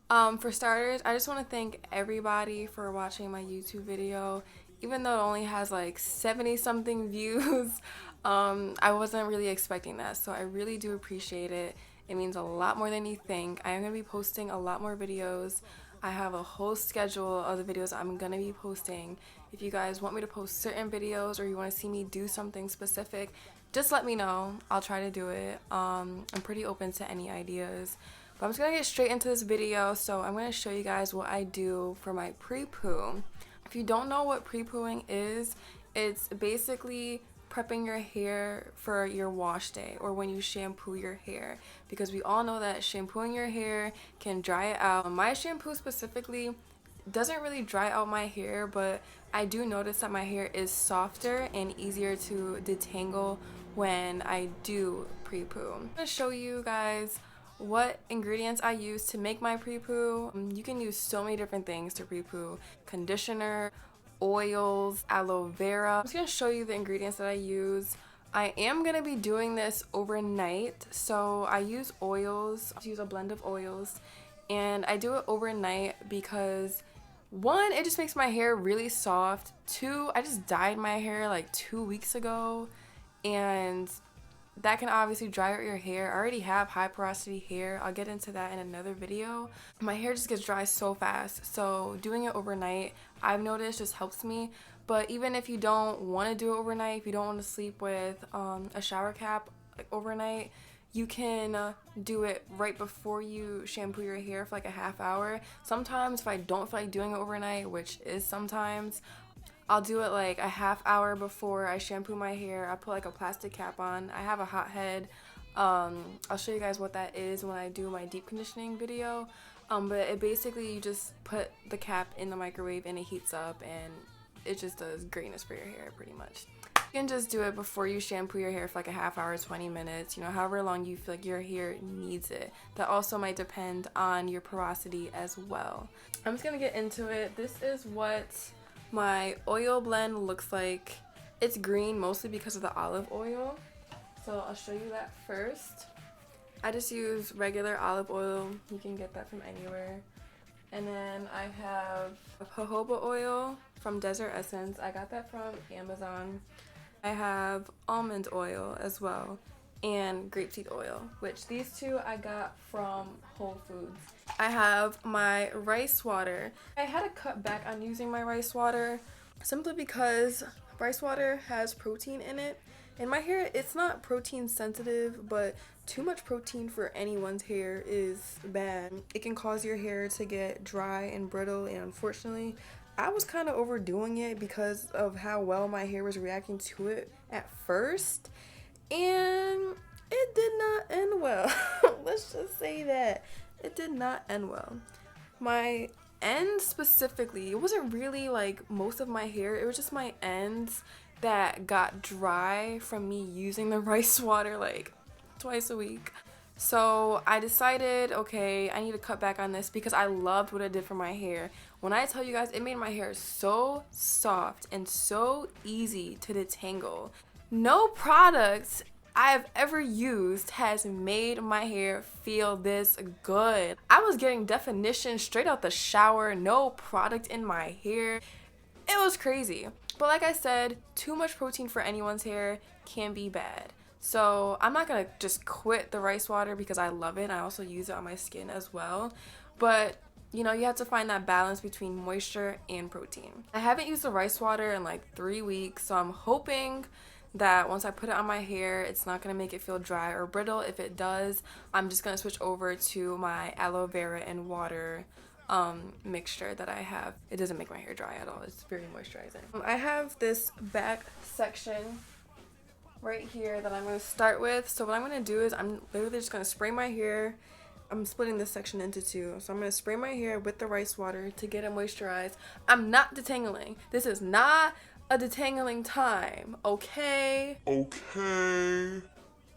For starters, I just want to thank everybody for watching my YouTube video. Even though it only has like 70 something views, I wasn't really expecting that. So I really do appreciate it. It means a lot more than you think. I am going to be posting a lot more videos. I have a whole schedule of the videos I'm going to be posting. If you guys want me to post certain videos or you want to see me do something specific, just let me know. I'll try to do it. I'm pretty open to any ideas. But I'm just going to get straight into this video. So I'm going to show you guys what I do for my pre-poo. If you don't know what pre-pooing is, it's basically prepping your hair for your wash day or when you shampoo your hair, because we all know that shampooing your hair can dry it out. My shampoo specifically doesn't really dry out my hair, but I do notice that my hair is softer and easier to detangle when I do pre-poo. I'm going to show you guys what ingredients I use to make my pre-poo. You can use so many different things to pre-poo: conditioner, oils, aloe vera. I'm just gonna show you the ingredients that I use. I am gonna be doing this overnight, so I use oils. I use a blend of oils, and I do it overnight because one, it just makes my hair really soft. Two, I just dyed my hair like 2 weeks ago, and that can obviously dry out your hair. I already have high porosity hair. I'll get into that in another video. My hair just gets dry so fast, so doing it overnight, I've noticed, just helps me. But even if you don't want to do it overnight, if you don't want to sleep with a shower cap like overnight, you can do it right before you shampoo your hair for like a half hour. Sometimes if I don't feel like doing it overnight, which is sometimes, I'll do it like a half hour before I shampoo my hair. I put like a plastic cap on. I have a hot head. I'll show you guys what that is when I do my deep conditioning video. But it basically, you just put the cap in the microwave and it heats up and it just does greatness for your hair pretty much. You can just do it before you shampoo your hair for like a half hour, 20 minutes, you know, however long you feel like your hair needs it. That also might depend on your porosity as well. I'm just gonna get into it. This is what my oil blend looks like. It's green mostly because of the olive oil, so I'll show you that first. I just use regular olive oil. You can get that from anywhere. And then I have jojoba oil from Desert Essence. I got that from Amazon. I have almond oil as well, and grapeseed oil, which these two I got from Whole Foods. I have my rice water. I had to cut back on using my rice water simply because rice water has protein in it. In my hair, it's not protein sensitive, but too much protein for anyone's hair is bad. It can cause your hair to get dry and brittle, and unfortunately, I was kind of overdoing it because of how well my hair was reacting to it at first, and it did not end well. Let's just say that. It did not end well. My ends specifically, it wasn't really like most of my hair, it was just my ends that got dry from me using the rice water like twice a week. So I decided, okay, I need to cut back on this because I loved what it did for my hair. When I tell you guys, it made my hair so soft and so easy to detangle. No product I've ever used has made my hair feel this good. I was getting definition straight out the shower, no product in my hair. It was crazy. But like I said, too much protein for anyone's hair can be bad. So I'm not gonna just quit the rice water because I love it. I also use it on my skin as well. But you know, you have to find that balance between moisture and protein. I haven't used the rice water in like 3 weeks, so I'm hoping that once I put it on my hair, it's not going to make it feel dry or brittle. If it does, I'm just going to switch over to my aloe vera and water mixture that I have. It doesn't make my hair dry at all. It's very moisturizing. I have this back section right here that I'm going to start with. So what I'm going to do is I'm literally just going to spray my hair. I'm splitting this section into two. So I'm going to spray my hair with the rice water to get it moisturized. I'm not detangling. This is not a detangling time, okay?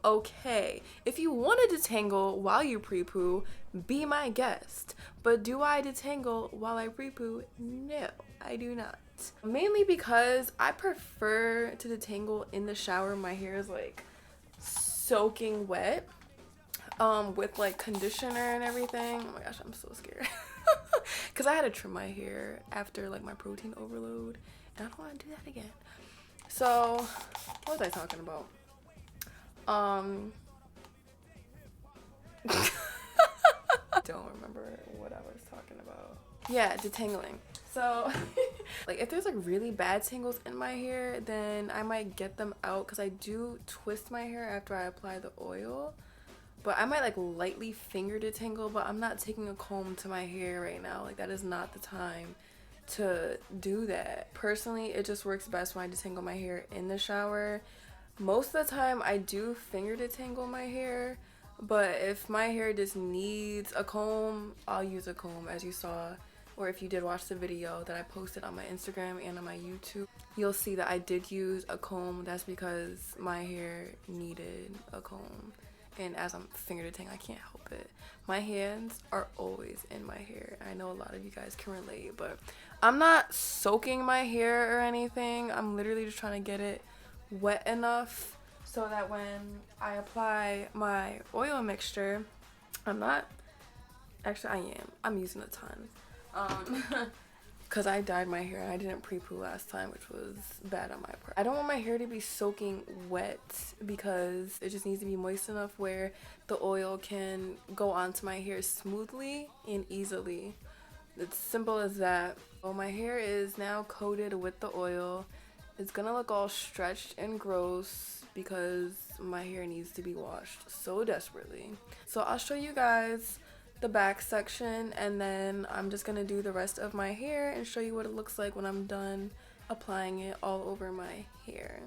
Okay. If you want to detangle while you pre-poo, be my guest. But do I detangle while I pre-poo? No, I do not. Mainly because I prefer to detangle in the shower. My hair is like soaking wet. with like conditioner and everything. Oh my gosh, I'm so scared. Because I had to trim my hair after like my protein overload, and I don't want to do that again. So what was I talking about? Don't remember what I was talking about. Yeah, detangling. So like if there's like really bad tangles in my hair, then I might get them out, because I do twist my hair after I apply the oil. But I might like lightly finger detangle, but I'm not taking a comb to my hair right now. Like that is not the time to do that. Personally, it just works best when I detangle my hair in the shower. Most of the time I do finger detangle my hair, but if my hair just needs a comb, I'll use a comb, as you saw. Or if you did watch the video that I posted on my Instagram and on my YouTube, you'll see that I did use a comb. That's because my hair needed a comb. And as I'm finger detangling, I can't help it. My hands are always in my hair. I know a lot of you guys can relate, but I'm not soaking my hair or anything. I'm literally just trying to get it wet enough so that when I apply my oil mixture, I'm using a ton. Because I dyed my hair and I didn't pre-poo last time, which was bad on my part. I don't want my hair to be soaking wet because it just needs to be moist enough where the oil can go onto my hair smoothly and easily. It's simple as that. Well, my hair is now coated with the oil. It's gonna look all stretched and gross because my hair needs to be washed so desperately. So I'll show you guys the back section, and then I'm just gonna do the rest of my hair and show you what it looks like when I'm done applying it all over my hair.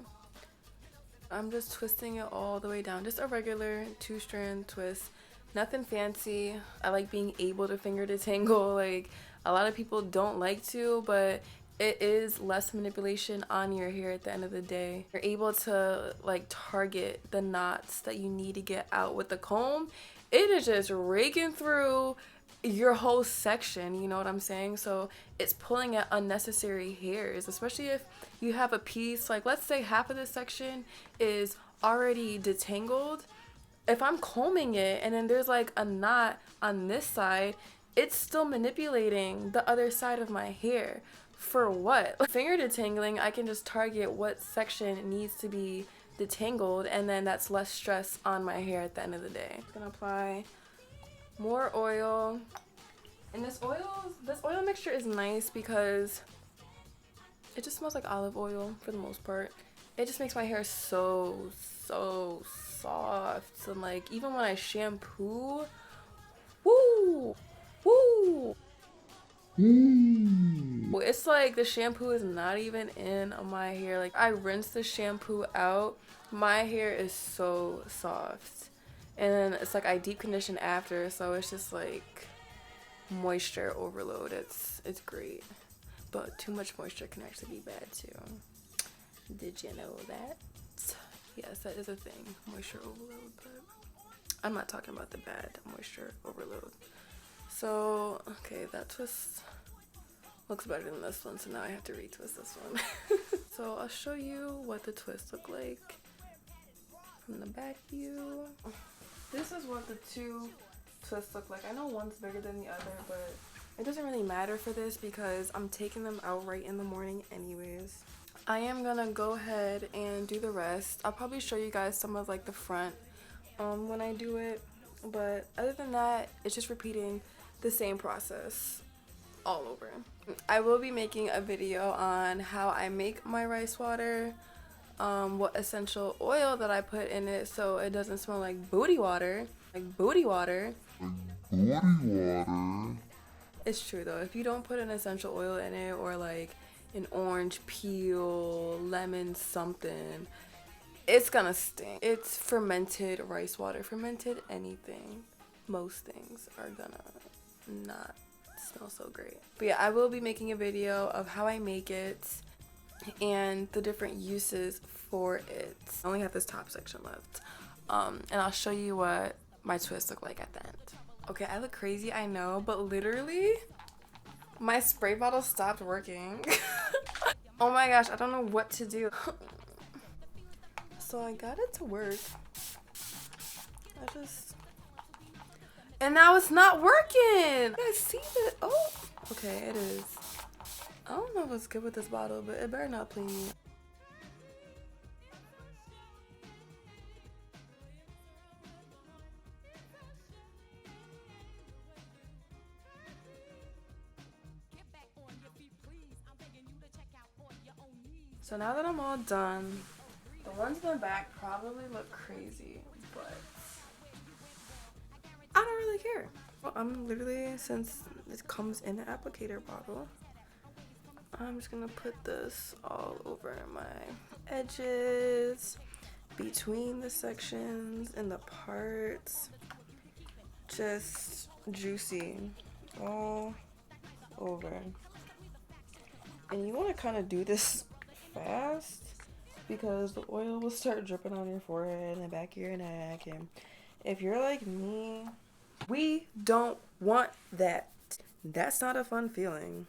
I'm just twisting it all the way down, just a regular 2-strand twist, nothing fancy. I like being able to finger detangle. Like a lot of people don't like to, but it is less manipulation on your hair at the end of the day. You're able to like target the knots that you need to get out. With the comb, it is just raking through your whole section, you know what I'm saying? So it's pulling at unnecessary hairs, especially if you have a piece, like let's say half of this section is already detangled. If I'm combing it and then there's like a knot on this side, it's still manipulating the other side of my hair. For what? Finger detangling, I can just target what section needs to be detangled, and then that's less stress on my hair at the end of the day. I'm gonna apply more oil, and this oil mixture is nice because it just smells like olive oil for the most part. It just makes my hair so soft, and like even when I shampoo, woo. It's like the shampoo is not even in my hair. Like I rinse the shampoo out, my hair is so soft, and then it's like I deep condition after, so it's just like moisture overload. It's great, but too much moisture can actually be bad too. Did you know that? Yes, that is a thing, moisture overload, but I'm not talking about the bad moisture overload. So okay, that twist looks better than this one, so now I have to retwist this one. So I'll show you what the twists look like from the back view. This is what the two twists look like. I know one's bigger than the other, but it doesn't really matter for this because I'm taking them out right in the morning anyways. I am gonna go ahead and do the rest. I'll probably show you guys some of like the front when I do it, but other than that, it's just repeating the same process all over. I will be making a video on how I make my rice water, what essential oil that I put in it so it doesn't smell like booty water. It's true though, if you don't put an essential oil in it, or like an orange peel, lemon something, it's gonna stink. It's fermented rice water. Fermented anything, most things are gonna not smell so great. But yeah, I will be making a video of how I make it and the different uses for it. I only have this top section left, and I'll show you what my twists look like at the end. Okay, I look crazy, I know, but literally my spray bottle stopped working. Oh my gosh, I don't know what to do. So I got it to work. I just And now it's not working. You guys see it? Oh, okay, it is. I don't know what's good with this bottle, but it better not play me. So now that I'm all done, the ones in the back probably look crazy, but I don't really care. Well, I'm literally, since it comes in an applicator bottle, I'm just gonna put this all over my edges, between the sections and the parts. Just juicy all over. And you want to kind of do this fast because the oil will start dripping on your forehead and the back of your neck. And if you're like me, we don't want that. That's not a fun feeling.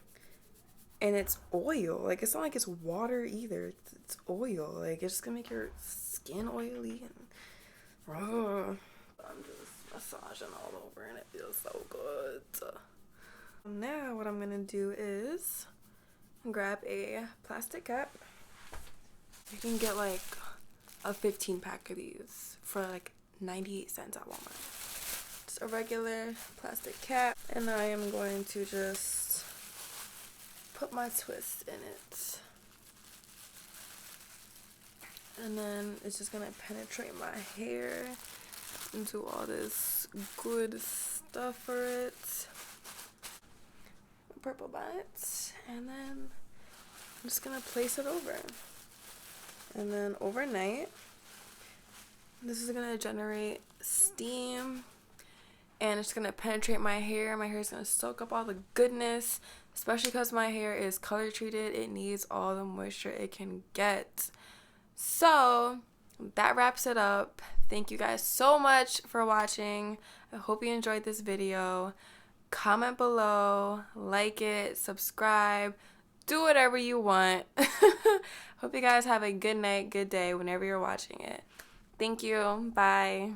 And it's oil. Like, it's not like it's water either. It's oil. Like, it's just gonna make your skin oily and I'm just massaging all over and it feels so good. Now what I'm gonna do is grab a plastic cap. You can get like a 15 pack of these for like 98 cents at Walmart. Just a regular plastic cap, and I am going to just put my twist in it. And then it's just gonna penetrate my hair and do all this good stuff for it. Purple bite, and then I'm just gonna place it over. And then overnight, this is gonna generate steam and it's gonna penetrate my hair. My hair is gonna soak up all the goodness, especially because my hair is color treated. It needs all the moisture it can get. So that wraps it up. Thank you guys so much for watching. I hope you enjoyed this video. Comment below, like it, subscribe, do whatever you want. Hope you guys have a good night, good day whenever you're watching it. Thank you. Bye.